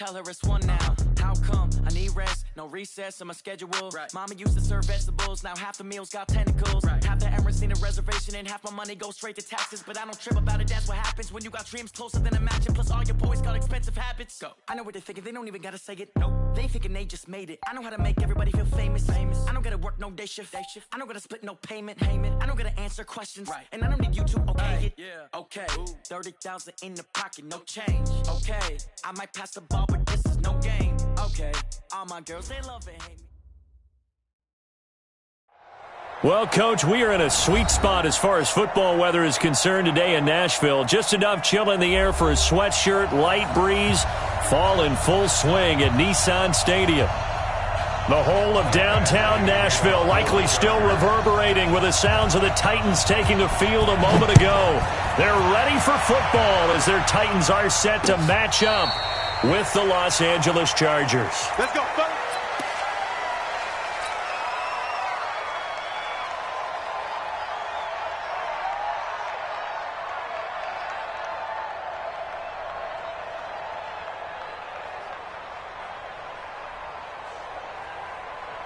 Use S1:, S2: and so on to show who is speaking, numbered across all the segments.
S1: tell her it's one now. How come? I need rest, no recess in my schedule. Right. Mama used to serve vegetables, now half the meals got tentacles. Right. Half the Emirates need a reservation and half my money goes straight to taxes. But I don't trip about it, that's what happens when you got dreams closer than imagine. Plus all your boys got expensive habits. Go. I know what they're thinking, they don't even gotta say it. Nope. They thinking they just made it. I know how to make everybody feel famous. I don't gotta work no day shift. I don't gotta split no payment. I don't gotta answer questions. Right. And I don't need you to okay it. Yeah. Okay. 30,000 in the pocket, no change. Okay. I might pass the ball, but this is no game. Okay. All my girls, they love it, hate me.
S2: Well, Coach, we are in a sweet spot as far as football weather is concerned today in Nashville. Just enough chill in the air for a sweatshirt, light breeze, fall in full swing at Nissan Stadium. The whole of downtown Nashville likely still reverberating with the sounds of the Titans taking the field a moment ago. They're ready for football as their Titans are set to match up with the Los Angeles Chargers.
S3: Let's go, fellas.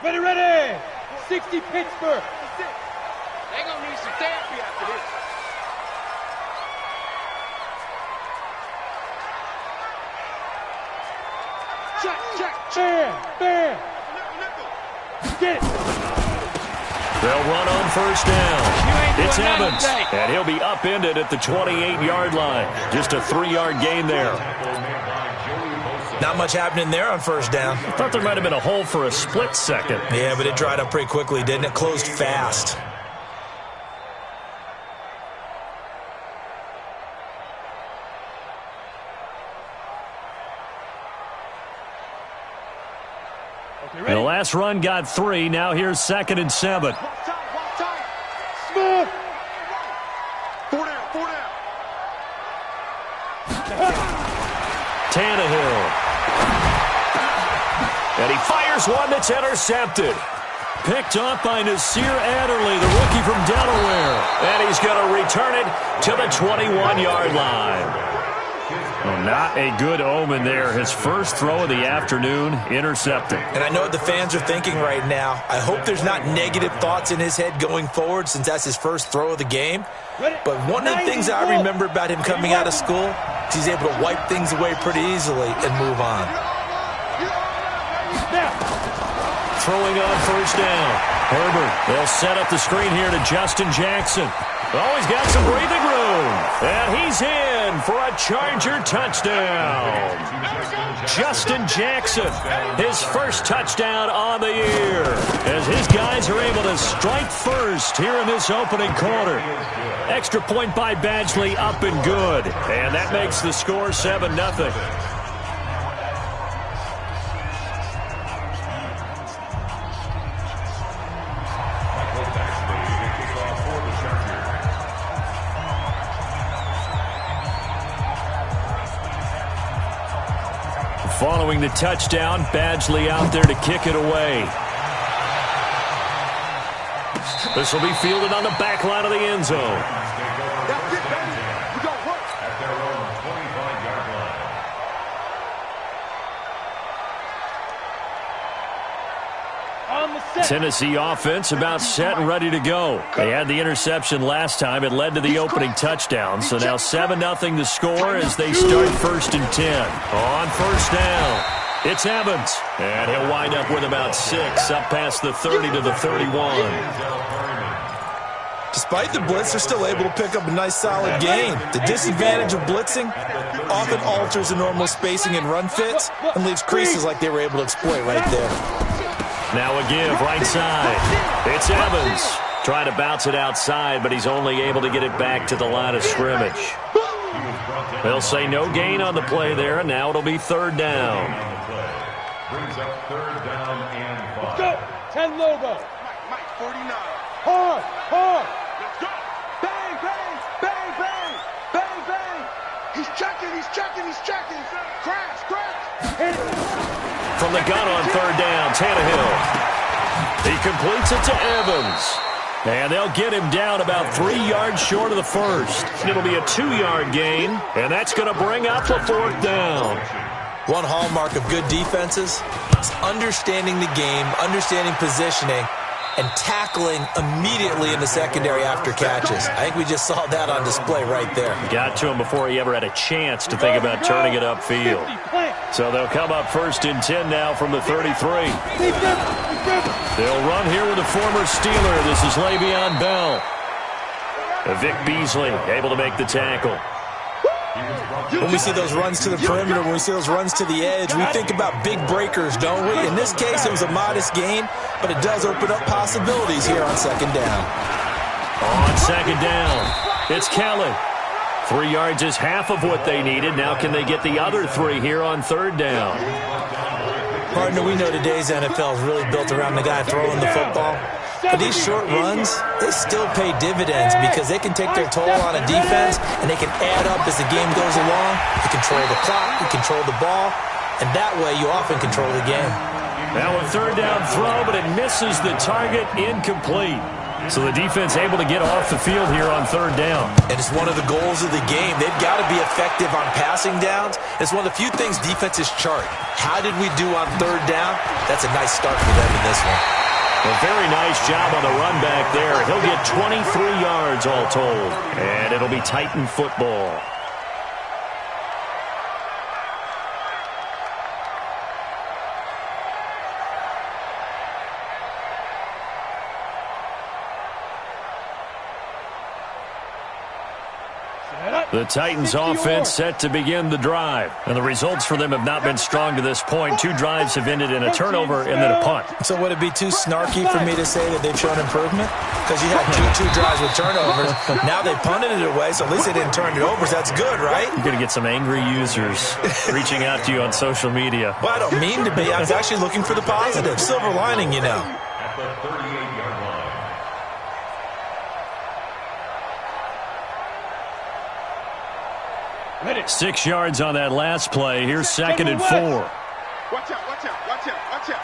S4: Ready! 60 Pittsburgh.
S3: They gonna need some therapy after this.
S4: Check. Bam. Get it.
S2: They'll run on first down. It's Evans, and he'll be upended at the 28-yard line. Just a 3-yard gain there.
S5: Not much happening there on first down.
S2: I thought there might have been a hole for a split second.
S5: Yeah, but it dried up pretty quickly, didn't it? Closed fast.
S2: Okay, the last run got 3. Now here's 2nd and 7.
S4: Smooth.
S3: 4 down.
S2: Tannehill. And he fires one that's intercepted. Picked up by Nasir Adderley, the rookie from Delaware. And he's going to return it to the 21-yard line. Well, not a good omen there. His first throw of the afternoon, intercepted.
S5: And I know what the fans are thinking right now. I hope there's not negative thoughts in his head going forward since that's his first throw of the game. But one of the things I remember about him coming out of school is he's able to wipe things away pretty easily and move on.
S2: Throwing on first down. Herbert, they'll set up the screen here to Justin Jackson. Oh, he's got some breathing room. And he's in for a Charger touchdown. Justin Jackson, his first touchdown on the year, as his guys are able to strike first here in this opening quarter. Extra point by Badgley, up and good. And that makes the score 7-0. Following the touchdown, Badgley out there to kick it away. This will be fielded on the back line of the end zone. Tennessee offense about set and ready to go. They had the interception last time. It led to the opening touchdown. So now 7-0 the score as they start 1st and 10. On first down, it's Evans. And he'll wind up with about 6 up past the 30 to the 31.
S5: Despite the blitz, they're still able to pick up a nice solid gain. The disadvantage of blitzing often alters the normal spacing and run fits and leaves creases like they were able to exploit right there.
S2: Now a give right side. It's Evans. Trying to bounce it outside, but he's only able to get it back to the line of scrimmage. They'll say no gain on the play there, and now it'll be 3rd down.
S3: Brings up 3rd down and 5.
S4: Let's go. 10 Lobo.
S3: Mike, 49.
S4: Hard.
S3: Let's go. Bang, bang, bang, bang, bang, bang. He's checking. Crash.
S4: Hit it.
S2: From the gun on 3rd down, Tannehill. He completes it to Evans. And they'll get him down about 3 yards short of the first. It'll be a 2-yard gain, and that's going to bring up the 4th down.
S5: One hallmark of good defenses is understanding the game, understanding positioning, and tackling immediately in the secondary after catches. I think we just saw that on display right there.
S2: Got to him before he ever had a chance to think about turning it upfield. So they'll come up 1st and 10 now from the 33. They'll run here with a former Steeler. This is Le'Veon Bell. Vic Beasley able to make the tackle.
S5: When we see those runs to the perimeter, when we see those runs to the edge, we think about big breakers, don't we? In this case, it was a modest gain, but it does open up possibilities here on 2nd down.
S2: On 2nd down, it's Kelly. 3 yards is half of what they needed. Now can they get the other 3 here on 3rd down?
S5: Partner, we know today's NFL is really built around the guy throwing the football. But these short runs, they still pay dividends because they can take their toll on a defense and they can add up as the game goes along. You control the clock, you control the ball, and that way you often control the game.
S2: Now a 3rd down throw, but it misses the target, incomplete. So the defense able to get off the field here on 3rd down.
S5: And it's one of the goals of the game. They've got to be effective on passing downs. It's one of the few things defenses chart. How did we do on 3rd down? That's a nice start for them in this one.
S2: A very nice job on the run back there. He'll get 23 yards all told. And it'll be Titan football. The Titans offense set to begin the drive. And the results for them have not been strong to this point. 2 drives have ended in a turnover and then a punt.
S5: So would it be too snarky for me to say that they've shown improvement? Because you had two drives with turnovers. Now they punted it away, so at least they didn't turn it over. So that's good, right?
S2: You're going to get some angry users reaching out to you on social media.
S5: Well, I don't mean to be. I was actually looking for the positive. Silver lining, you know.
S3: At the 38-yard line.
S2: 6 yards on that last play. Here's 2nd and 4.
S4: Watch out, watch out, watch out, watch out.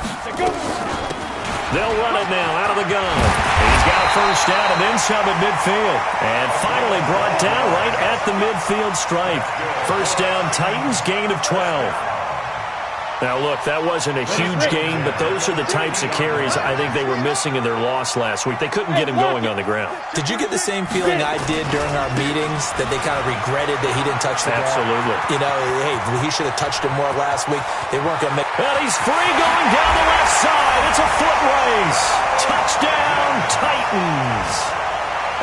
S2: They'll run it now out of the gun. He's got 1st down and then some at midfield. And finally brought down right at the midfield stripe. 1st down, Titans, gain of 12. Now, look, that wasn't a huge gain, but those are the types of carries I think they were missing in their loss last week. They couldn't get him going on the ground.
S5: Did you get the same feeling I did during our meetings, that they kind of regretted that he didn't touch the ball?
S2: Absolutely.
S5: You know, hey, he should have touched it more last week. They weren't going to make...
S2: Well, he's free going down the left side. It's a foot race. Touchdown, Titans.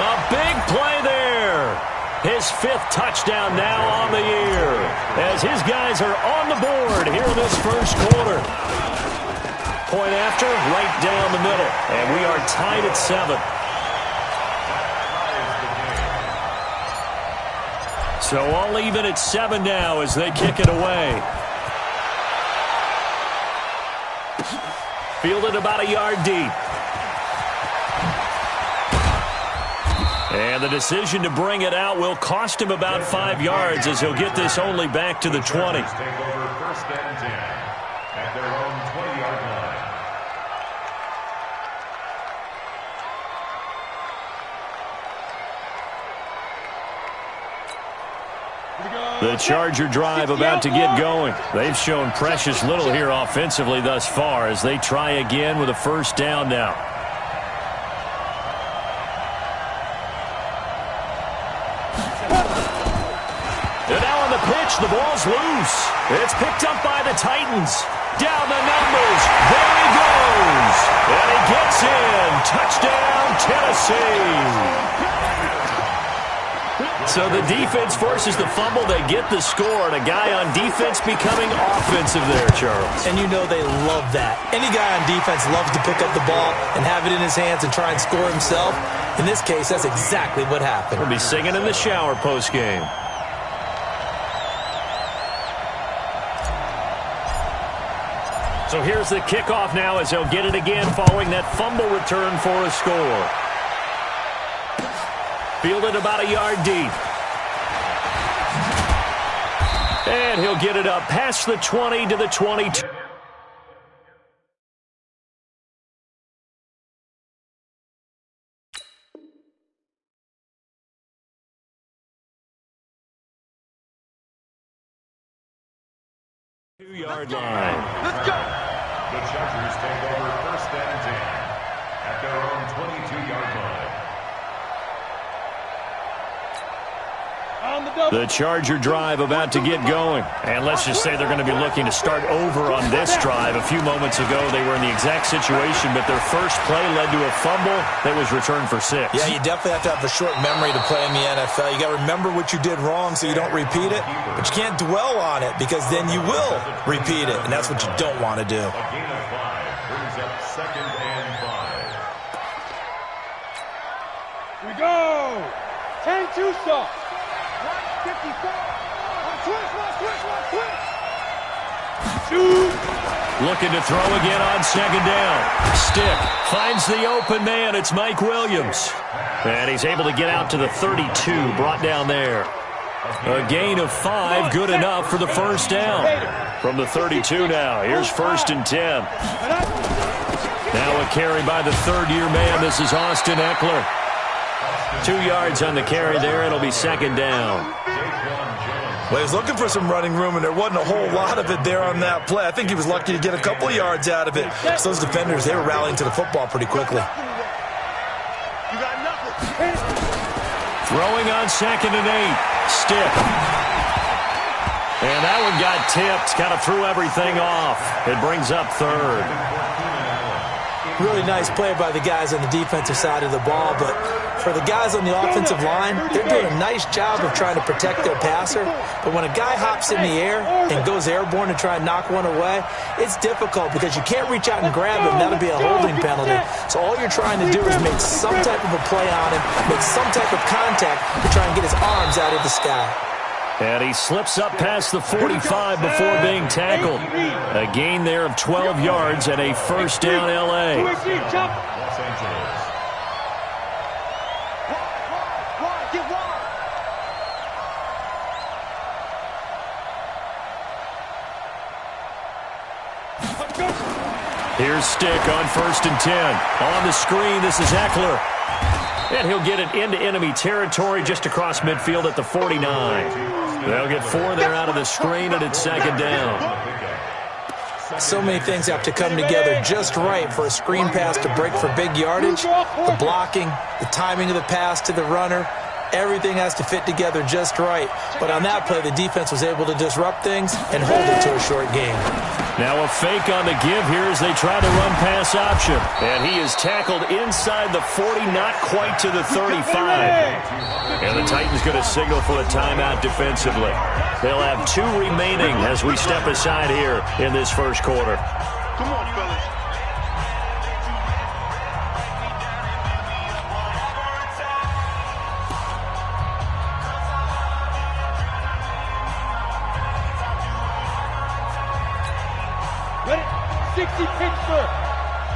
S2: A big play there. His 5th touchdown now on the year as his guys are on the board here in this 1st quarter. Point after, right down the middle. And we are tied at 7. So all even at 7 now as they kick it away. Fielded about a yard deep. And the decision to bring it out will cost him about 5 yards as he'll get this only back to the 20.
S3: Take over 1st and 10 at their own 20-yard line.
S2: The Charger drive about to get going. They've shown precious little here offensively thus far as they try again with a 1st down now. The ball's loose. It's picked up by the Titans. Down the numbers. There he goes. And he gets in. Touchdown, Tennessee. So the defense forces the fumble. They get the score. And a guy on defense becoming offensive there, Charles.
S5: And you know they love that. Any guy on defense loves to pick up the ball and have it in his hands and try and score himself. In this case, that's exactly what happened.
S2: We'll be singing in the shower postgame. So here's the kickoff now as they'll get it again following that fumble return for a score. Fielded about a yard deep. And he'll get it up past the 20 to the 22. 22-yard line.
S4: Let's go.
S3: The Chargers take over 1st and 10 at their own 22-yard line.
S2: The Charger drive about to get going. And let's just say they're going to be looking to start over on this drive. A few moments ago, they were in the exact situation, but their first play led to a fumble that was returned for 6.
S5: Yeah, you definitely have to have a short memory to play in the NFL. You got to remember what you did wrong so you don't repeat it, but you can't dwell on it because then you will repeat it, and that's what you don't want to do.
S3: A gain of 5 brings up 2nd and 5.
S4: We go. 10-2 stop. 154.
S2: Looking to throw again on 2nd down. Stick finds the open man. It's Mike Williams. And he's able to get out to the 32, brought down there. A gain of 5, good enough for the 1st down. From the 32 now, here's 1st and 10. Now a carry by the 3rd-year man. This is Austin Eckler. 2 yards on the carry there. It'll be 2nd down.
S5: Well, he was looking for some running room, and there wasn't a whole lot of it there on that play. I think he was lucky to get a couple of yards out of it. Because those defenders, they were rallying to the football pretty quickly.
S4: You got nothing.
S2: Throwing on 2nd and 8. Stick. And that one got tipped. Kind of threw everything off. It brings up 3rd.
S5: Really nice play by the guys on the defensive side of the ball, but for the guys on the offensive line, they're doing a nice job of trying to protect their passer. But when a guy hops in the air and goes airborne to try and knock one away, it's difficult because you can't reach out and grab him. That'll be a holding penalty. So all you're trying to do is make some type of a play on him, make some type of contact to try and get his arms out of the sky.
S2: And he slips up past the 45 before being tackled. A gain there of 12 yards and a 1st down L.A.
S3: Los Angeles.
S2: Here's Stick on 1st and 10. On the screen, this is Eckler. And he'll get it into enemy territory just across midfield at the 49. They'll get 4 there out of the screen, and it's 2nd down.
S5: So many things have to come together just right for a screen pass to break for big yardage. The blocking, the timing of the pass to the runner, everything has to fit together just right. But on that play, the defense was able to disrupt things and hold it to a short game.
S2: Now a fake on the give here as they try to run pass option. And he is tackled inside the 40, not quite to the 35. And the Titans going to signal for a timeout defensively. They'll have 2 remaining as we step aside here in this 1st quarter.
S4: Come on, fellas. Ready? 60 Pittsburgh.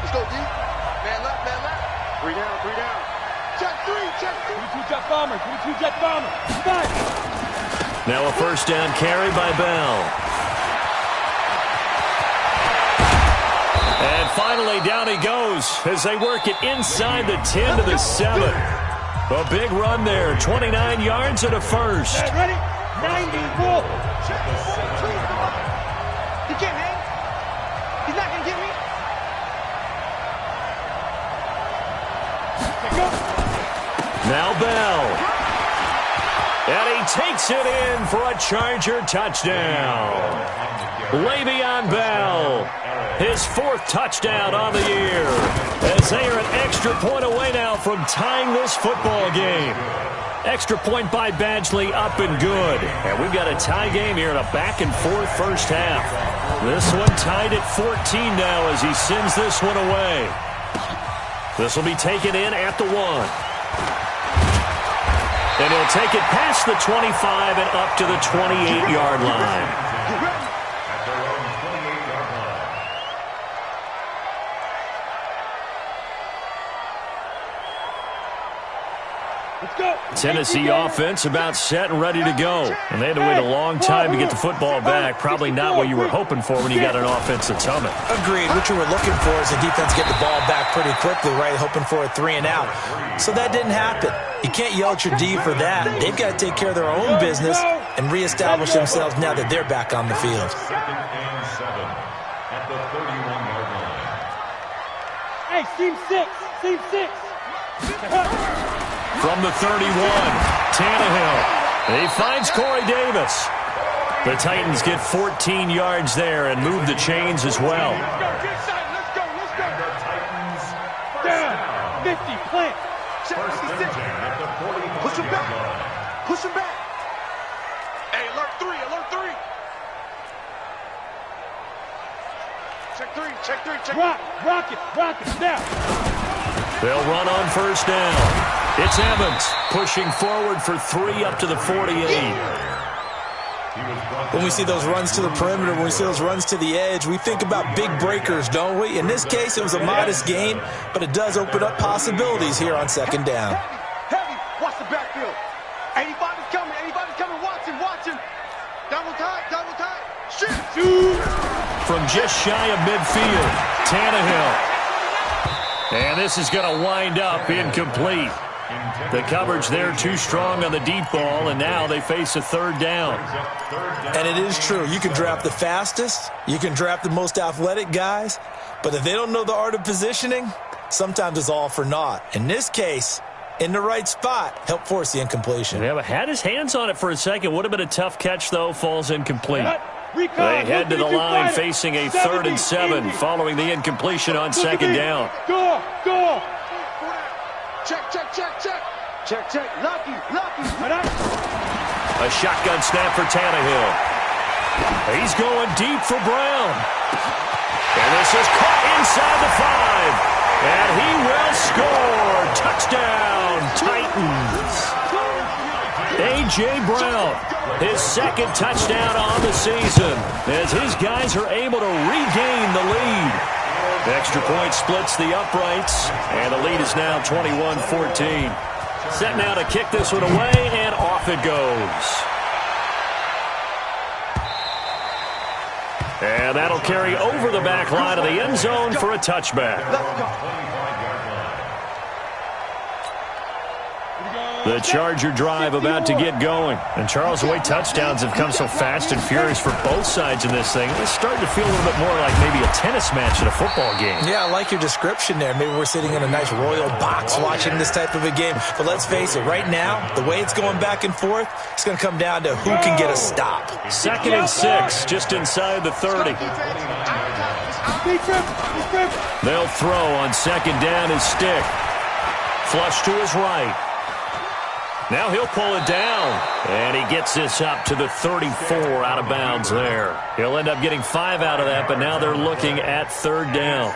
S4: Let's go, D. Man left, man left. 3 down, 3 down. Check 3, check 3. 22 jet bomber, 22 jet bomber. 5.
S2: Now a 1st down carry by Bell. And finally down he goes as they work it inside the 10 to the 7. A big run there, 29 yards and a 1st.
S4: Ready? 90 roll. He can't hang. He's not going to get me.
S2: Now Bell. And he takes it in for a Charger touchdown. Le'Veon Bell, his 4th touchdown on the year, as they are an extra point away now from tying this football game. Extra point by Badgley, up and good. And we've got a tie game here in a back-and-forth 1st half. This one tied at 14 now as he sends this one away. This will be taken in at the 1. And he'll take it past the 25 and up to the 28-yard line.
S3: At their own 28-yard line.
S4: Let's go.
S2: Tennessee offense about set and ready to go. And they had to wait a long time to get the football back. Probably not what you were hoping for when you got an offense that's humming.
S5: Agreed. What you were looking for is the defense get the ball back pretty quickly, right? Hoping for a 3 and out. So that didn't happen. You can't yell at your D for that. They've got to take care of their own business and reestablish themselves now that they're back on the field.
S3: 2nd and 7. at the 31-yard line.
S4: Hey, seam 6. Seam 6.
S2: From the 31, Tannehill. He finds Corey Davis. The Titans get 14 yards there and move the chains as well.
S4: Let's go.
S3: The Titans
S4: Down. 50. Plant.
S3: first and 10 at the 45-yard
S6: Push him back.
S3: line.
S6: Push him back. Hey, alert 3. Check 3.
S4: Rock it. Now.
S2: They'll run on first down. It's Evans pushing forward for 3 up to the 48.
S5: When we see those runs to the perimeter, when we see those runs to the edge, we think about big breakers, don't we? In this case, it was a modest gain, but it does open up possibilities here on second down.
S6: Heavy. Watch the backfield. 85 is coming. Watch him. Double tight. Shoot.
S2: From just shy of midfield, Tannehill. And this is going to wind up incomplete. The coverage there too strong on the deep ball, and now they face a third down.
S5: And it is true. You can draft the fastest. You can draft the most athletic guys. But if they don't know the art of positioning, sometimes it's all for naught. In this case, in the right spot, help force the incompletion.
S2: Yeah, but had his hands on it for a second. Would have been a tough catch, though. Falls incomplete. They head to the line facing a 3rd and 7 following the incompletion on second down.
S4: Go.
S6: Check. Lucky.
S2: A shotgun snap for Tannehill. He's going deep for Brown. And this is caught inside the 5. And he will score. Touchdown, Titans. A.J. Brown, his 2nd touchdown on the season as his guys are able to regain the lead. Extra point splits the uprights, and the lead is now 21-14. Set now to kick this one away, and off it goes. And that'll carry over the back line of the end zone for a touchback. The Charger drive about to get going. And Charles, the way touchdowns have come so fast and furious for both sides in this thing, it's starting to feel a little bit more like maybe a tennis match at a football game.
S5: Yeah, I like your description there. Maybe we're sitting in a nice royal box watching this type of a game. But let's face it, right now, the way it's going back and forth, it's going to come down to who can get a stop.
S2: 2nd and 6, just inside the 30. They'll throw on second down his stick. Flush to his right. Now he'll pull it down, and he gets this up to the 34 out of bounds there. He'll end up getting 5 out of that, but now they're looking at 3rd down.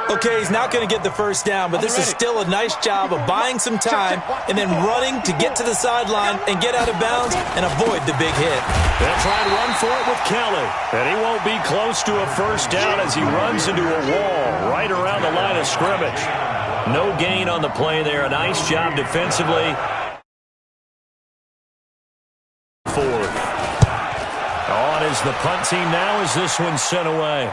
S5: Okay, he's not going to get the first down, but this is still a nice job of buying some time and then running to get to the sideline and get out of bounds and avoid the big hit.
S2: They'll try and run for it with Kelly, and he won't be close to a first down as he runs into a wall right around the line of scrimmage. No gain on the play there. A nice job defensively. 4th. On is the punt team now as this one's sent away.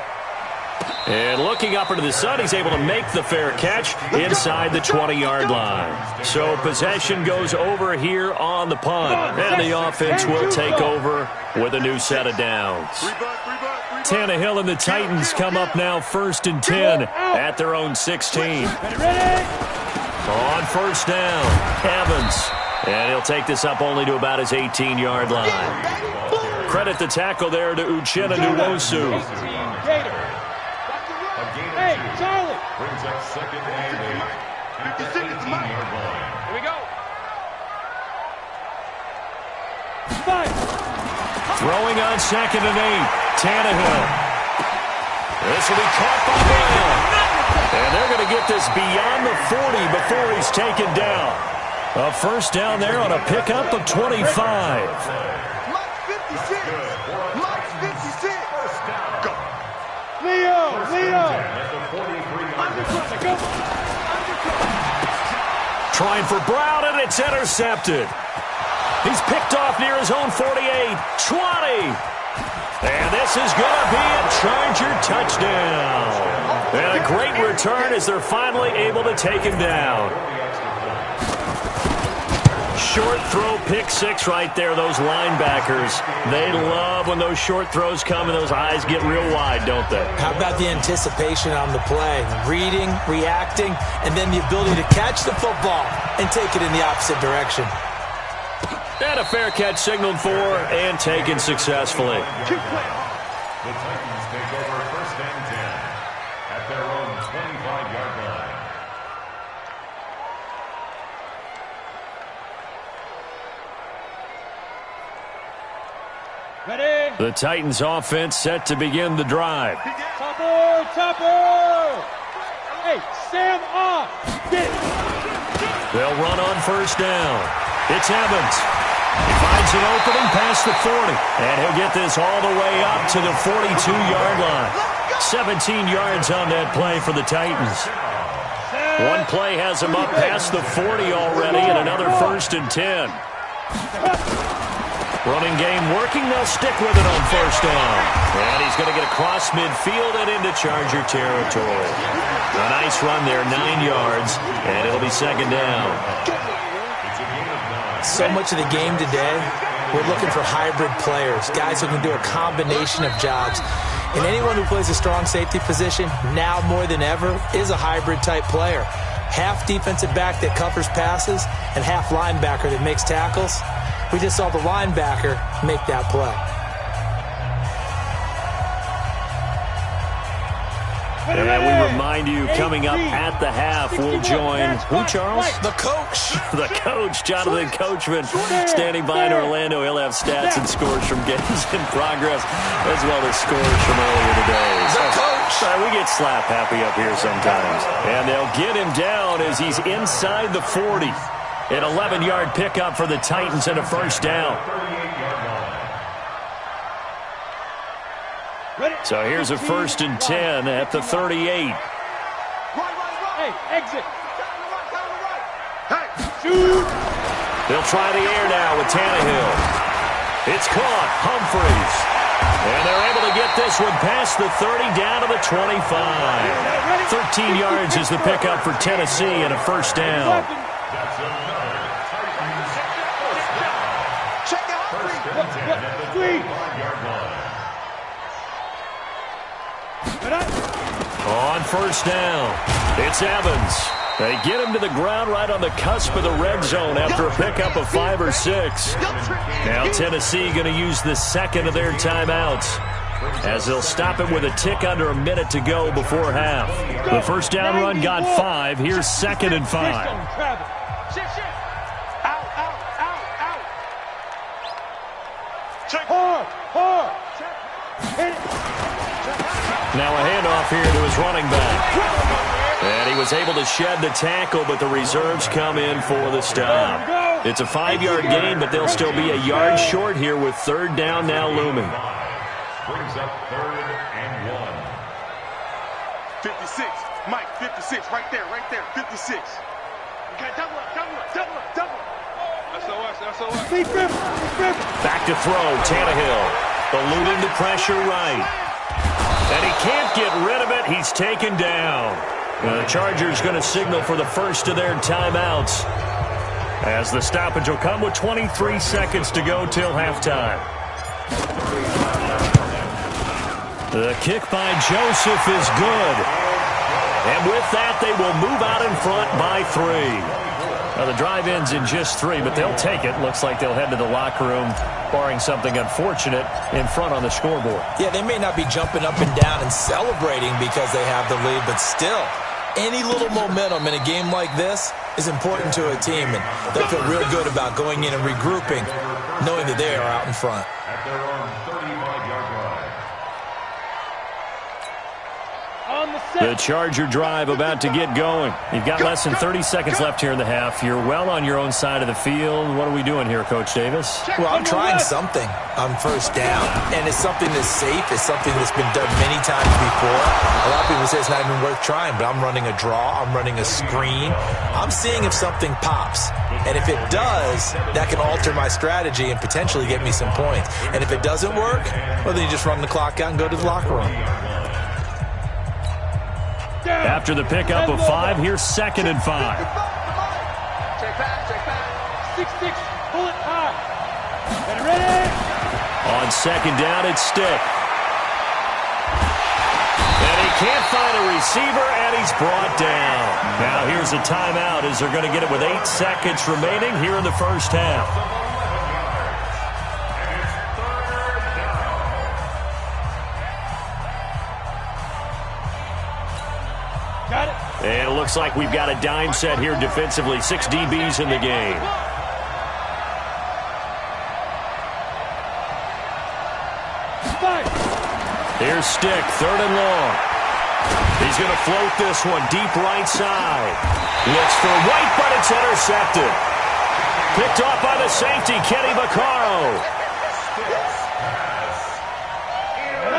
S2: And looking up into the sun, he's able to make the fair catch inside the 20-yard line. So possession goes over here on the punt. And the offense will take over with a new set of downs. Tannehill and the Titans come up now 1st and 10 at their own 16. On first down, Evans. And he'll take this up only to about his 18-yard line. Credit the tackle there to Uchenna Nwosu.
S4: Hey, Charlie.
S3: Brings up 2nd and 8 at the 18-yard line.
S4: Here we go.
S2: Throwing on 2nd and 8, Tannehill. This will be caught by Brown. And they're going to get this beyond the 40 before he's taken down. A first down there on a pickup of 25.
S6: Mike's 56. Go.
S4: Leo.
S2: Trying for Brown, and it's intercepted. He's picked off near his own 48. 20. And this is going to be a Charger touchdown. And a great return as they're finally able to take him down. short throw pick six right there, those linebackers. They love when those short throws come and those eyes get real wide, don't they?
S5: How about the anticipation on the play? Reading, reacting, and then the ability to catch the football and take it in the opposite direction.
S2: And a fair catch signaled for and taken successfully.
S3: The Titans take over first and 10 at their own 25-yard line.
S4: Ready?
S2: The Titans offense set to begin the drive.
S4: Topper! Hey, Sam off! Get it!
S2: They'll run on first down. It's Evans. He finds an opening past the 40, and he'll get this all the way up to the 42-yard line. 17 yards on that play for the Titans. One play has him up past the 40 already, and another first and 10. Running game working. They'll stick with it on first down. And he's going to get across midfield and into Charger territory. A nice run there, 9 yards, and it'll be second down.
S5: So much of the game today, we're looking for hybrid players, guys who can do a combination of jobs. And anyone who plays a strong safety position, now more than ever, is a hybrid-type player. Half defensive back that covers passes and half linebacker that makes tackles. We just saw the linebacker make that play.
S2: And we remind you, coming up at the half, we'll join who, Charles?
S5: The coach.
S2: The coach, Jonathan Coachman, standing by in Orlando. He'll have stats and scores from games in progress, as well as scores from earlier today.
S5: The coach.
S2: We get slap happy up here sometimes. And they'll get him down as he's inside the 40. An 11-yard pickup for the Titans and a first down. So here's a first and 10 at the 38.
S4: Hey, exit!
S6: Hey, shoot!
S2: They'll try the air now with Tannehill. It's caught. Humphreys. And they're able to get this one past the 30 down to the 25. 13 yards is the pickup for Tennessee and a first down.
S6: Check it out!
S2: On first down, it's Evans. They get him to the ground right on the cusp of the red zone after a pickup of 5 or 6. Now Tennessee going to use the second of their timeouts, as they'll stop it with a tick under a minute to go before half. The first down run got 5. Here's second and 5. Now a handoff here to his running back. And he was able to shed the tackle, but the reserves come in for the stop. It's a 5-yard gain, but they'll still be a yard short here with third down now looming.
S3: Brings up third and 1.
S6: 56. Mike, 56. Right there, 56. Okay, double up. SOS.
S2: Back to throw, Tannehill. Eluding the pressure right. And he can't get rid of it. He's taken down. The Chargers going to signal for the first of their timeouts, as the stoppage will come with 23 seconds to go till halftime. The kick by Joseph is good. And with that, they will move out in front by 3. Now, the drive ends in just 3, but they'll take it. Looks like they'll head to the locker room, barring something unfortunate, in front on the scoreboard.
S5: Yeah, they may not be jumping up and down and celebrating because they have the lead, but still, any little momentum in a game like this is important to a team, and they'll feel real good about going in and regrouping, knowing that they are out in front.
S3: At their own 35-yard line.
S2: The Charger drive about to get going. You've got less than 30 seconds left here in the half. You're well on your own side of the field. What are we doing here, Coach Davis?
S5: Well, I'm trying something on first down, and it's something that's safe. It's something that's been done many times before. A lot of people say it's not even worth trying, but I'm running a draw. I'm running a screen. I'm seeing if something pops, and if it does, that can alter my strategy and potentially get me some points. And if it doesn't work, well, then you just run the clock out and go to the locker room.
S2: After the pickup of 5, here's second and 5.
S6: Check back.
S4: 6-6.
S2: On second down, it's Stick. And he can't find a receiver, and he's brought down. Now here's a timeout as they're going to get it with 8 seconds remaining here in the first half.
S4: Got it.
S2: And it looks like we've got a dime set here defensively. 6 DBs in the game. Here's Stick, 3rd and long. He's going to float this one deep right side. Looks for White, but it's intercepted. Picked off by the safety, Kenny Vaccaro.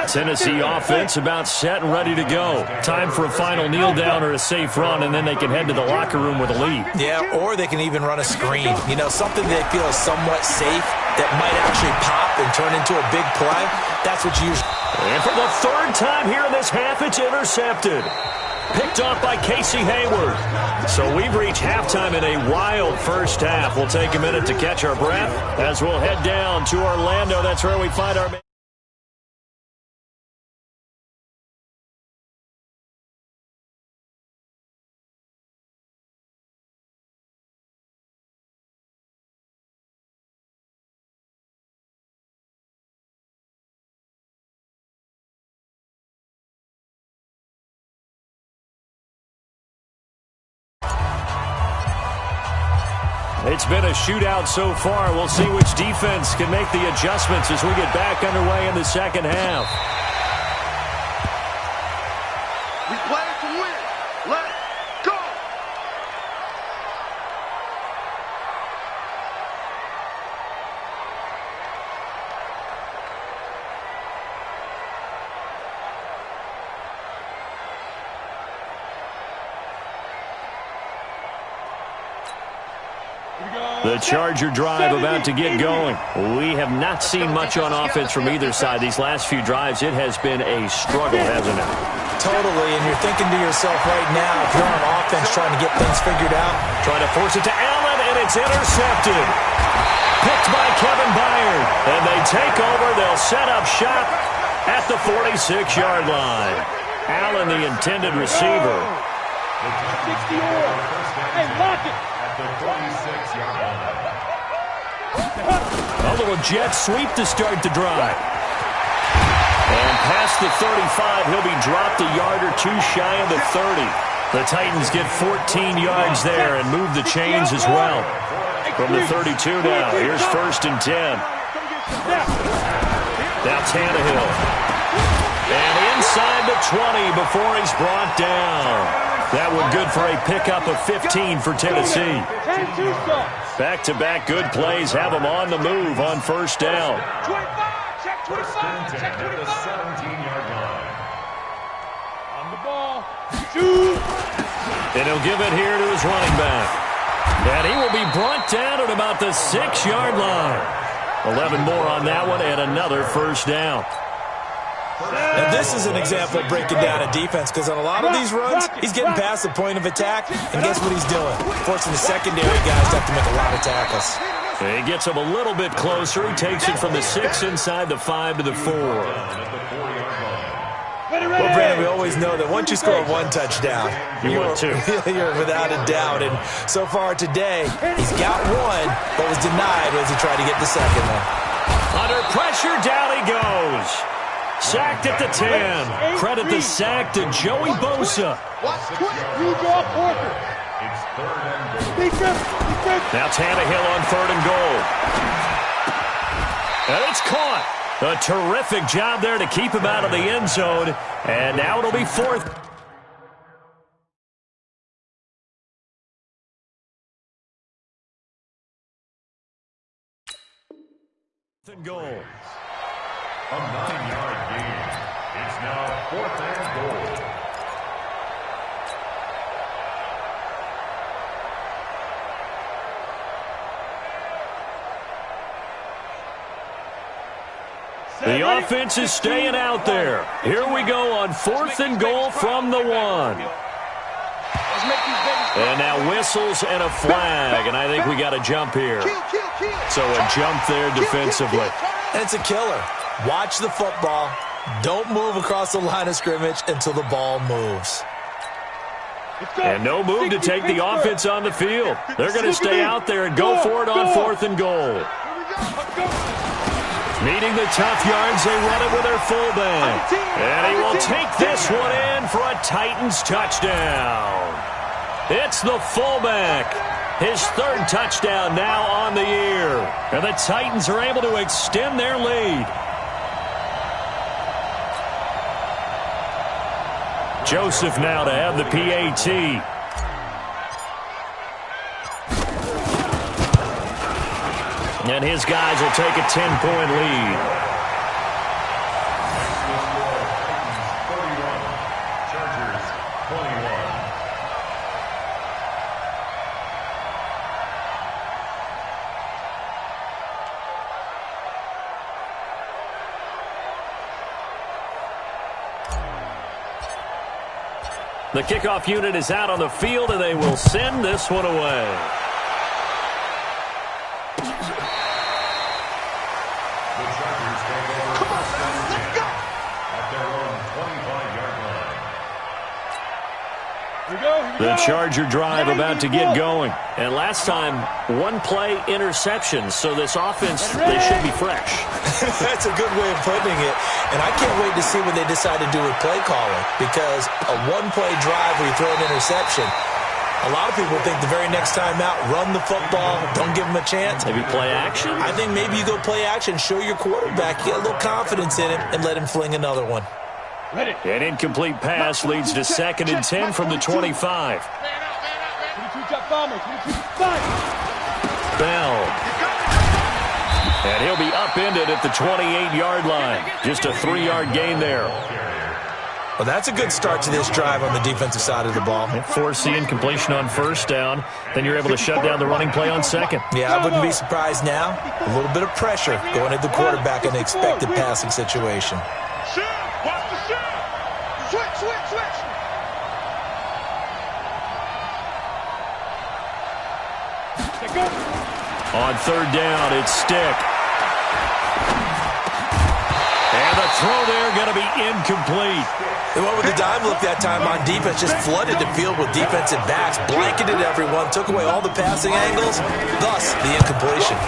S2: Tennessee offense about set and ready to go. Time for a final kneel down or a safe run, and then they can head to the locker room with a lead.
S5: Yeah, or they can even run a screen. You know, something they feel is somewhat safe that might actually pop and turn into a big play. That's what you usually...
S2: And for the 3rd time here in this half, it's intercepted. Picked off by Casey Hayward. So we've reached halftime in a wild first half. We'll take a minute to catch our breath as we'll head down to Orlando. That's where we find our... It's been a shootout so far. We'll see which defense can make the adjustments as we get back underway in the second half.
S6: We play to win. Let's go.
S2: The Charger drive about to get going. We have not seen much on offense from either side these last few drives. It has been a struggle, hasn't it?
S5: Totally, and you're thinking to yourself right now, if you're on offense trying to get things figured out.
S2: Trying to force it to Allen, and it's intercepted. Picked by Kevin Byard. And they take over. They'll set up shop at the 46-yard line. Allen, the intended receiver.
S4: 60 more. Hey, lock it.
S3: The 46-yard line.
S2: A little jet sweep to start the drive. And past the 35, he'll be dropped a yard or two shy of the 30. The Titans get 14 yards there and move the chains as well. From the 32 now, here's 1st and 10. Now Tannehill. And inside the 20 before he's brought down. That one good for a pickup of 15 for Tennessee. Back-to-back good plays have them on the move on 1st down.
S4: 25, check 25, check 25.
S3: The 17-yard line.
S4: On the ball. Shoot.
S2: And he'll give it here to his running back. And he will be brought down at about the 6-yard line. 11 more on that one and another 1st down.
S5: Now, this is an example of breaking down a defense because on a lot of these runs, he's getting past the point of attack, and guess what he's doing? Forcing the secondary guys to have to make a lot of tackles.
S2: He gets him a little bit closer. He takes it from the 6 inside the 5 to the 4.
S5: Well, Brandon, we always know that once you score one touchdown, you're without a doubt. And so far today, he's got one, but was denied as he tried to get the second one.
S2: Under pressure, down he goes. Sacked at the 10. Credit the sack to Joey Bosa.
S4: Redraw Parker.
S3: It's 3rd and goal.
S4: Defense.
S2: Now Tannehill on 3rd and goal. And it's caught. A terrific job there to keep him out of the end zone. And now it'll be 4th. And goal.
S3: A 9-yard gain. It's now 4th and goal.
S2: The offense is staying out there. Here we go on 4th and goal from the 1. And now whistles and a flag, and I think we got a jump here. So a jump there defensively.
S5: And it's a killer. Watch the football. Don't move across the line of scrimmage until the ball moves.
S2: And no move to take the offense on the field. They're going to stay out there and go for it on 4th and goal. Needing the tough yards, they run it with their fullback. And he will take this one in for a Titans touchdown. It's the fullback. His 3rd touchdown now on the year. And the Titans are able to extend their lead. Joseph now to have the PAT. And his guys will take a 10-point lead.
S3: 31, Chargers 21.
S2: The kickoff unit is out on the field, and they will send this one away. The Charger drive about to get going. And last time, 1-play interception. So this offense, they should be fresh.
S5: That's a good way of putting it. And I can't wait to see what they decide to do with play calling. Because a 1-play drive where you throw an interception, a lot of people think the very next time out, run the football, don't give them a chance.
S2: Maybe play action?
S5: I think maybe you go play action, show your quarterback, get a little confidence in him, and let him fling another one.
S2: An incomplete pass leads to 2nd and 10 from the 25. Bell. And he'll be upended at the 28-yard line. Just a 3-yard gain there.
S5: Well, that's a good start to this drive on the defensive side of the ball.
S2: Force the incompletion on 1st down. Then you're able to shut down the running play on 2nd.
S5: Yeah, I wouldn't be surprised now. A little bit of pressure going at the quarterback in an expected passing situation.
S2: On 3rd down, it's Stick. And the throw there going to be incomplete.
S5: They went with the dime look that time on defense, just flooded the field with defensive backs, blanketed everyone, took away all the passing angles, thus the incompletion.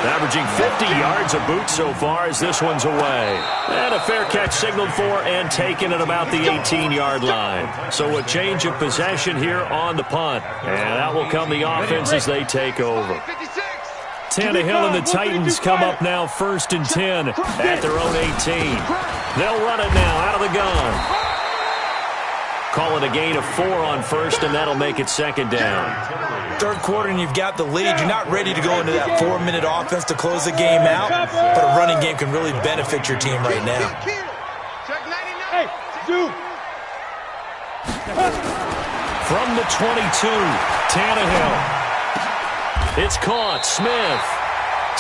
S2: Averaging 50 yards a boot so far as this one's away. And a fair catch signaled for and taken at about the 18-yard line. So a change of possession here on the punt. And out will come the offense as they take over. Tannehill and the Titans come up now 1st and 10 at their own 18. They'll run it now out of the gun. Call it a gain of 4 on 1st, and that'll make it 2nd down.
S5: 3rd quarter and you've got the lead. You're not ready to go into that 4-minute offense to close the game out, but a running game can really benefit your team right now.
S2: From the 22, Tannehill. It's caught. Smith.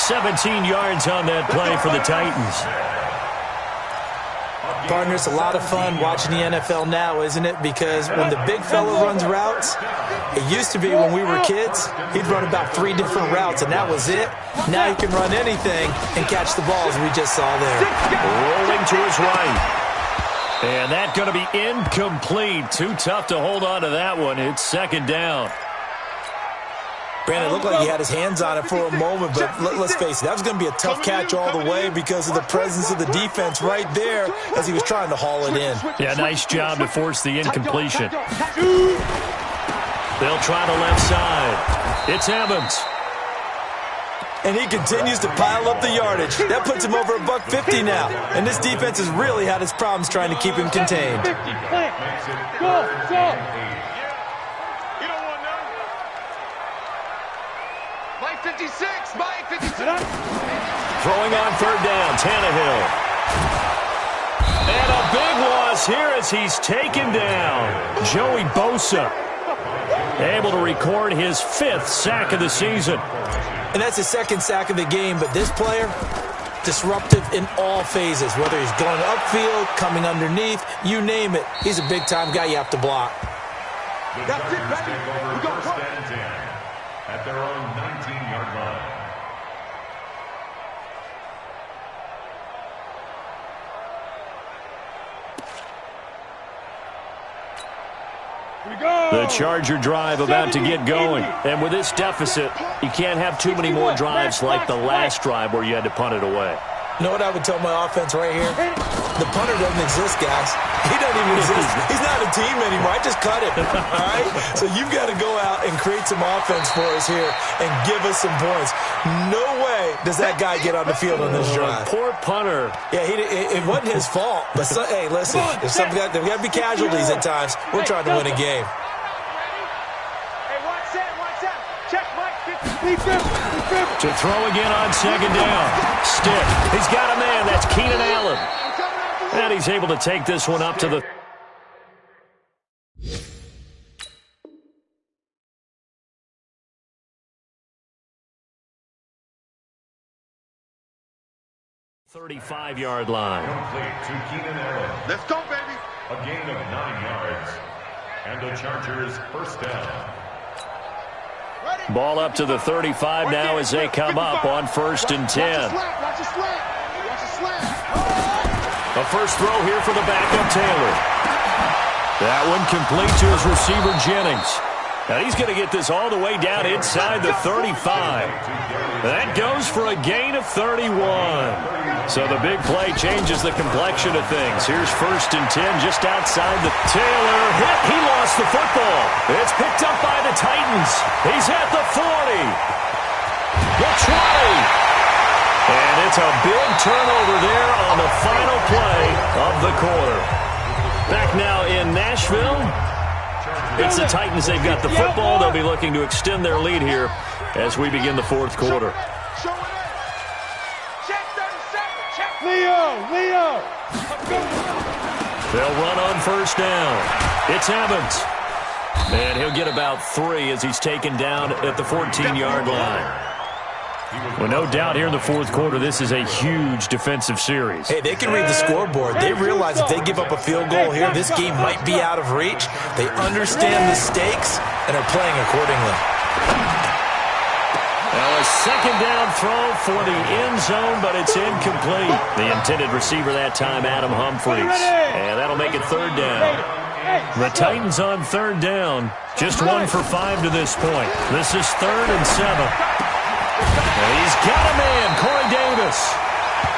S2: 17 yards on that play for the Titans.
S5: Partner, it's a lot of fun watching the NFL now, isn't it? Because when the big fella runs routes, it used to be when we were kids, he'd run about 3 different routes, and that was it. Now he can run anything and catch the balls we just saw there.
S2: Rolling to his right. And that's going to be incomplete. Too tough to hold on to that one. It's 2nd down.
S5: Brandon, it looked like he had his hands on it for a moment, but let's face it, that was going to be a tough catch all the way because of the presence of the defense right there as he was trying to haul it in.
S2: Yeah, nice job to force the incompletion. They'll try the left side. It's Evans.
S5: And he continues to pile up the yardage. That puts him over $150 now. And this defense has really had its problems trying to keep him contained.
S4: Go!
S6: Mike 56, Mike 56.
S2: Throwing on 3rd down, Tannehill. And a big loss here as he's taken down. Joey Bosa able to record his 5th sack of the season.
S5: And that's his 2nd sack of the game, but this player, disruptive in all phases, whether he's going upfield, coming underneath, you name it. He's a big-time guy you have to block.
S3: That's it, baby. We go 1st and 10 at their own 19-yard line.
S2: The Charger drive about to get going. And with this deficit, you can't have too many more drives like the last drive where you had to punt it away.
S5: You know what I would tell my offense right here? The punter doesn't exist, guys. He doesn't even exist. He's not a team anymore. I just cut him, all right? So you've got to go out and create some offense for us here and give us some points. No way does that guy get on the field on this drive.
S2: Poor punter.
S5: Yeah, it wasn't his fault. But, hey, listen, there's got to be casualties at times. We're trying to win a game.
S2: To throw again on second down. Stick. He's got a man. That's Keenan Allen. And he's able to take this one up to the 35-yard line.
S3: Complete to Keenan Allen.
S6: Let's go, baby.
S3: A gain of 9 yards. And the Chargers first down.
S2: Ball up to the 35 now as they come up on 1st and 10. A first throw here for the backup Taylor. That one complete to his receiver Jennings. Now he's going to get this all the way down inside the 35. That goes for a gain of 31. So the big play changes the complexion of things. Here's 1st and 10 just outside the Taylor hit. He lost the football. It's picked up by the Titans. He's at the 40. The 20. And it's a big turnover there on the final play of the quarter. Back now in Nashville. It's the Titans. They've got the football. They'll be looking to extend their lead here as we begin the 4th quarter.
S4: Leo!
S2: They'll run on 1st down. It's Evans. And he'll get about 3 as he's taken down at the 14-yard line. Well, no doubt here in the 4th quarter, this is a huge defensive series.
S5: Hey, they can read the scoreboard. They realize if they give up a field goal here, this game might be out of reach. They understand the stakes and are playing accordingly.
S2: Now a 2nd down throw for the end zone, but it's incomplete. The intended receiver that time, Adam Humphries. And that'll make it 3rd down. The Titans on 3rd down. Just 1 for 5 to this point. This is 3rd and 7. And he's got a man, Corey Davis.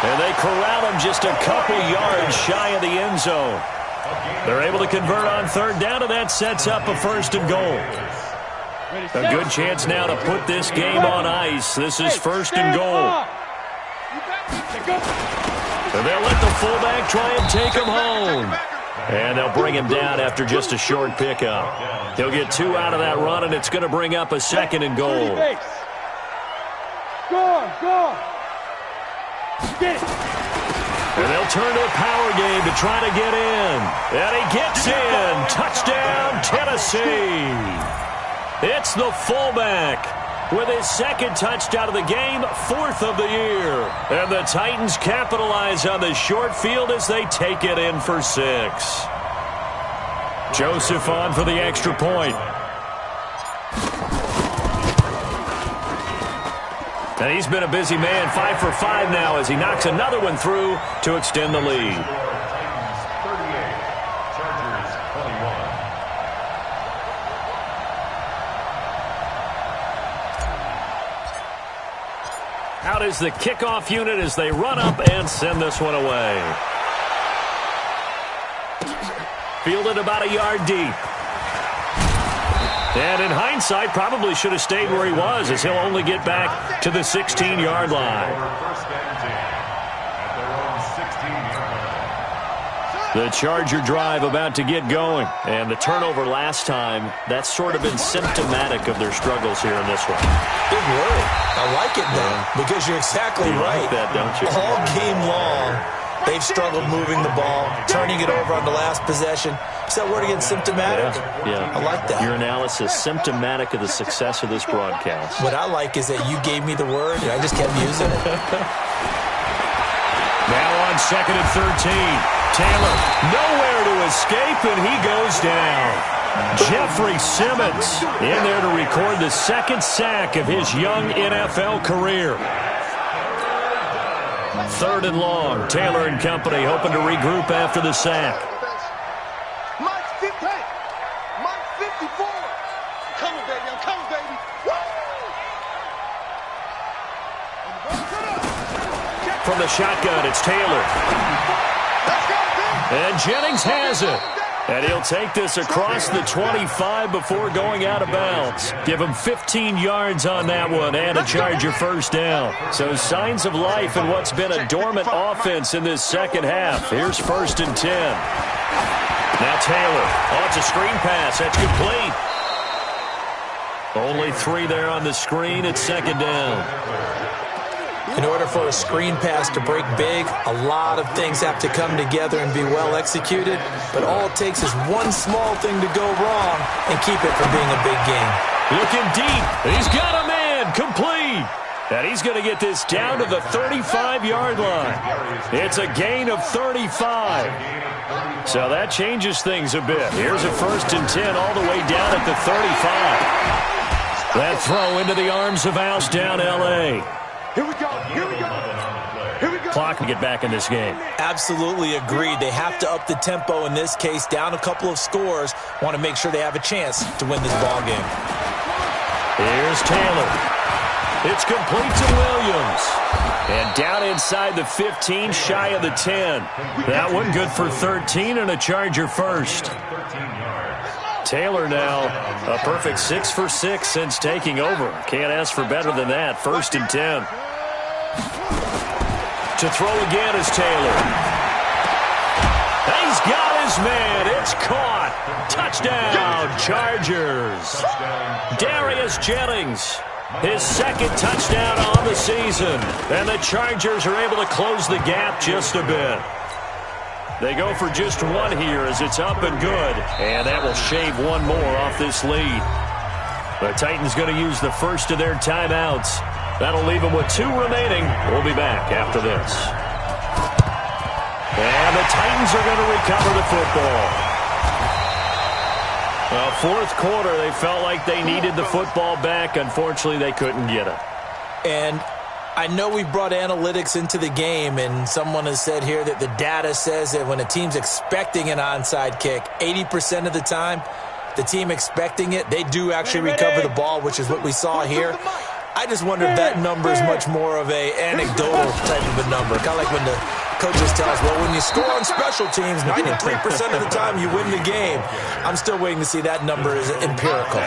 S2: And they corral him just a couple yards shy of the end zone. They're able to convert on 3rd down, and that sets up a 1st and goal. A good chance now to put this game on ice. This is 1st and goal. And they'll let the fullback try and take him home. And they'll bring him down after just a short pickup. He'll get 2 out of that run, and it's going to bring up a 2nd and goal.
S4: Go! Get it!
S2: And they'll turn to a power game to try to get in. And he gets in. Touchdown, Tennessee. It's the fullback with his 2nd touchdown of the game, 4th of the year. And the Titans capitalize on the short field as they take it in for 6. Joseph on for the extra point. And he's been a busy man, 5 for 5 now as he knocks another one through to extend the lead.
S3: Titans 38, Chargers 21.
S2: Out is the kickoff unit as they run up and send this one away. Fielded about a yard deep. And in hindsight, probably should have stayed where he was as he'll only get back to the 16-yard line. The Charger drive about to get going. And the turnover last time, that's sort of been symptomatic of their struggles here in this one.
S5: Big word. I like it now because you're exactly right.
S2: Like that, don't you?
S5: All game long, they've struggled moving the ball, turning it over on the last possession. Is that word again, symptomatic?
S2: Yeah.
S5: I like that.
S2: Your analysis, symptomatic of the success of this broadcast.
S5: What I like is that you gave me the word, and I just kept using it.
S2: Now on 2nd and 13. Taylor, nowhere to escape, and he goes down. Jeffrey Simmons in there to record the 2nd sack of his young NFL career. 3rd and long. Taylor and company hoping to regroup after the sack.
S6: 54. I'm coming, baby. I'm coming, baby. Woo!
S2: From the shotgun, it's Taylor. And Jennings has it. And he'll take this across the 25 before going out of bounds. Give him 15 yards on that one and a Charger first down. So signs of life in what's been a dormant offense in this second half. Here's 1st and 10. Now Taylor. Oh, it's a screen pass. That's complete. Only 3 there on the screen. It's 2nd down.
S5: In order for a screen pass to break big, a lot of things have to come together and be well executed. But all it takes is one small thing to go wrong and keep it from being a big game.
S2: Looking deep. He's got a man. Complete. And he's going to get this down to the 35-yard line. It's a gain of 35. So that changes things a bit. Here's a 1st and 10 all the way down at the 35. That throw into the arms of Al's down L.A.
S6: Here we go. Here we go. Here we go.
S2: Clock to get back in this game.
S5: Absolutely agreed. They have to up the tempo in this case, down a couple of scores. Want to make sure they have a chance to win this ball game.
S2: Here's Taylor. It's complete to Williams. And down inside the 15, shy of the 10. That one good for 13 and a Charger first. Taylor now a perfect 6 for 6 since taking over. Can't ask for better than that. 1st and 10. To throw again is Taylor. He's got his man. It's caught. Touchdown, Chargers. Darius Jennings, his 2nd touchdown on the season. And the Chargers are able to close the gap just a bit. They go for just 1 here as it's up and good. And that will shave 1 more off this lead. The Titans going to use the first of their timeouts. That'll leave them with 2 remaining. We'll be back after this. And the Titans are going to recover the football. Well, 4th quarter, they felt like they needed the football back. Unfortunately, they couldn't get it.
S5: And I know we brought analytics into the game, and someone has said here that the data says that when a team's expecting an onside kick, 80% of the time, the team expecting it, they do actually recover the ball, which is what we saw here. I just wonder if that number is much more of a anecdotal type of a number. Kind of like when the coaches tell us, well, when you score on special teams, 93% of the time you win the game. I'm still waiting to see that number is empirical.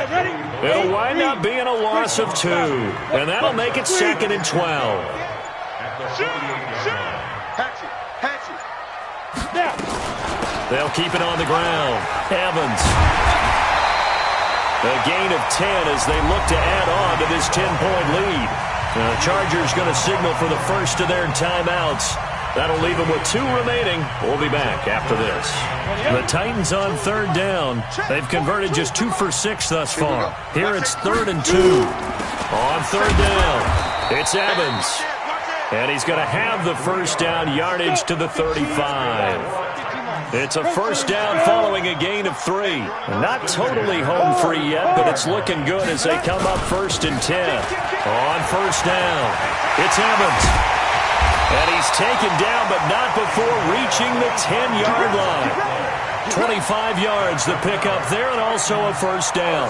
S2: It'll wind up being a loss of 2, and that'll make it 2nd and 12. They'll keep it on the ground. Evans. A gain of 10 as they look to add on to this 10-point lead. The Chargers going to signal for the first of their timeouts. That'll leave them with 2 remaining. We'll be back after this. The Titans on 3rd down. They've converted just 2 for 6 thus far. Here it's 3rd and 2. On 3rd down, it's Evans. And he's going to have the first down yardage to the 35. It's a first down following a gain of 3. Not totally home free yet, but it's looking good as they come up 1st and 10. On 1st down, it's Evans. And he's taken down, but not before reaching the 10-yard line. 25 yards the pickup there, and also a first down.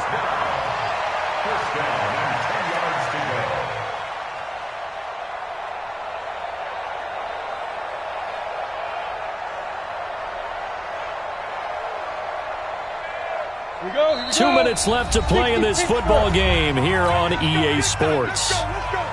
S3: First down and 10 yards to go.
S4: Here we go.
S2: 2 minutes left to play in this football game here on EA Sports.
S6: Let's go.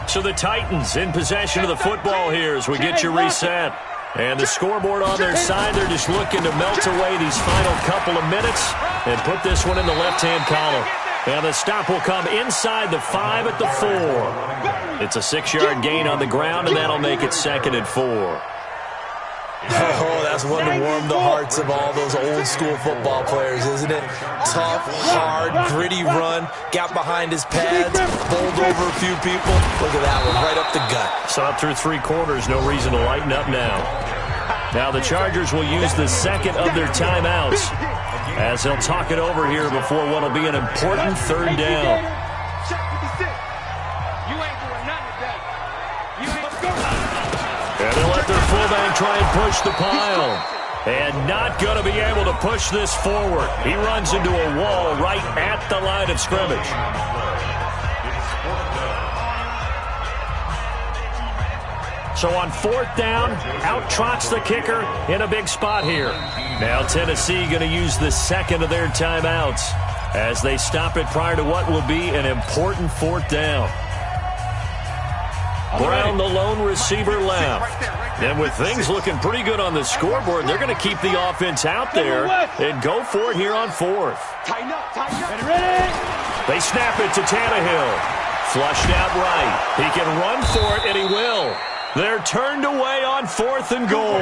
S2: So the Titans in possession of the football here as we get you reset. And the scoreboard on their side, they're just looking to melt away these final couple of minutes and put this one in the left-hand column. And the stop will come inside the 5 at the 4. It's a 6-yard gain on the ground, and that'll make it 2nd and 4.
S5: Oh, that's one to warm the hearts of all those old-school football players, isn't it? Tough, hard, gritty run, got behind his pads, bowled over a few people. Look at that one, right up the gut.
S2: So up through 3 quarters, no reason to lighten up now. Now the Chargers will use the second of their timeouts as they'll talk it over here before what will be an important 3rd down. And they'll let their fullback try and push the pile. And not going to be able to push this forward. He runs into a wall right at the line of scrimmage. So on 4th down, out trots the kicker in a big spot here. Now Tennessee going to use the second of their timeouts as they stop it prior to what will be an important 4th down. Brown, the lone receiver, left. And with things looking pretty good on the scoreboard, they're going to keep the offense out there and go for it here on 4th.
S6: Tighten up, tighten up.
S2: Ready? They snap it to Tannehill. Flushed out right. He can run for it, and he will. They're turned away on 4th and goal.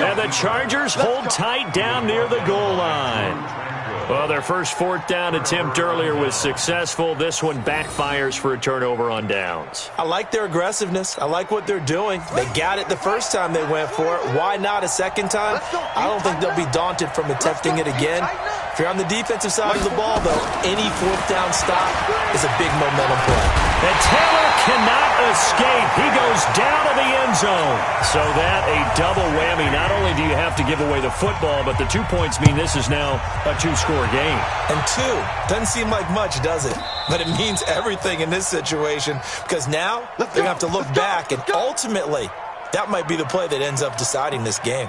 S2: And the Chargers hold tight down near the goal line. Well, their first 4th down attempt earlier was successful. This one backfires for a turnover on downs.
S5: I like their aggressiveness. I like what they're doing. They got it the first time they went for it. Why not a second time? I don't think they'll be daunted from attempting it again. If you're on the defensive side of the ball, though, any 4th down stop is a big momentum play.
S2: And Taylor cannot escape. He goes down to the end zone. So that a double whammy. Not only do you have to give away the football, but the 2 points mean this is now a 2-score game.
S5: And 2 doesn't seem like much, does it? But it means everything in this situation because now they're going to have to look back, and ultimately that might be the play that ends up deciding this game.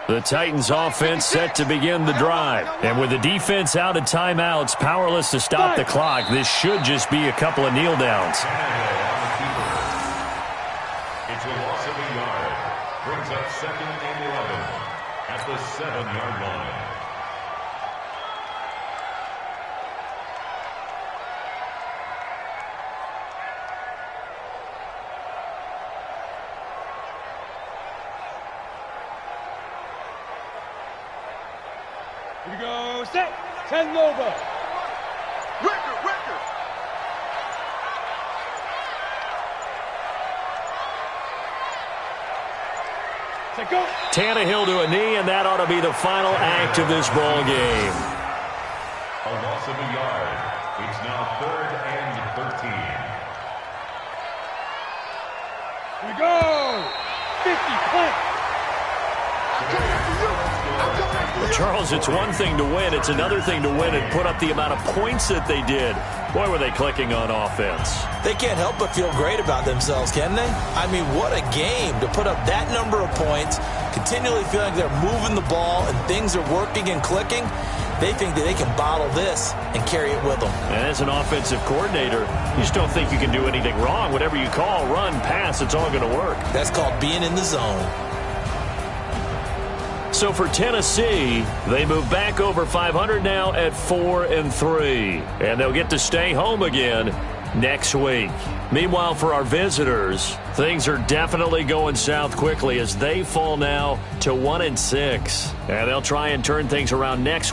S2: The Titans offense set to begin the drive. And with the defense out of timeouts, powerless to stop the clock, this should just be a couple of kneel downs.
S3: It's a loss of a yard. Brings up 2nd and 11 at the 7-yard line.
S4: Here we go, set, 10 Nova.
S6: Record.
S4: Set, go.
S2: Tannehill to a knee, and that ought to be the final act of this ball game.
S3: A loss of a yard. It's now 3rd and 13.
S4: Here we go. 50, punt.
S2: Well, Charles, it's one thing to win. It's another thing to win and put up the amount of points that they did. Boy, were they clicking on offense.
S5: They can't help but feel great about themselves, can they? I mean, what a game to put up that number of points, continually feeling like they're moving the ball and things are working and clicking. They think that they can bottle this and carry it with them.
S2: And as an offensive coordinator, you just don't think you can do anything wrong. Whatever you call, run, pass, it's all going to work.
S5: That's called being in the zone.
S2: So for Tennessee, they move back over 500 now at 4-3. And they'll get to stay home again next week. Meanwhile, for our visitors, things are definitely going south quickly as they fall now to 1-6. And they'll try and turn things around next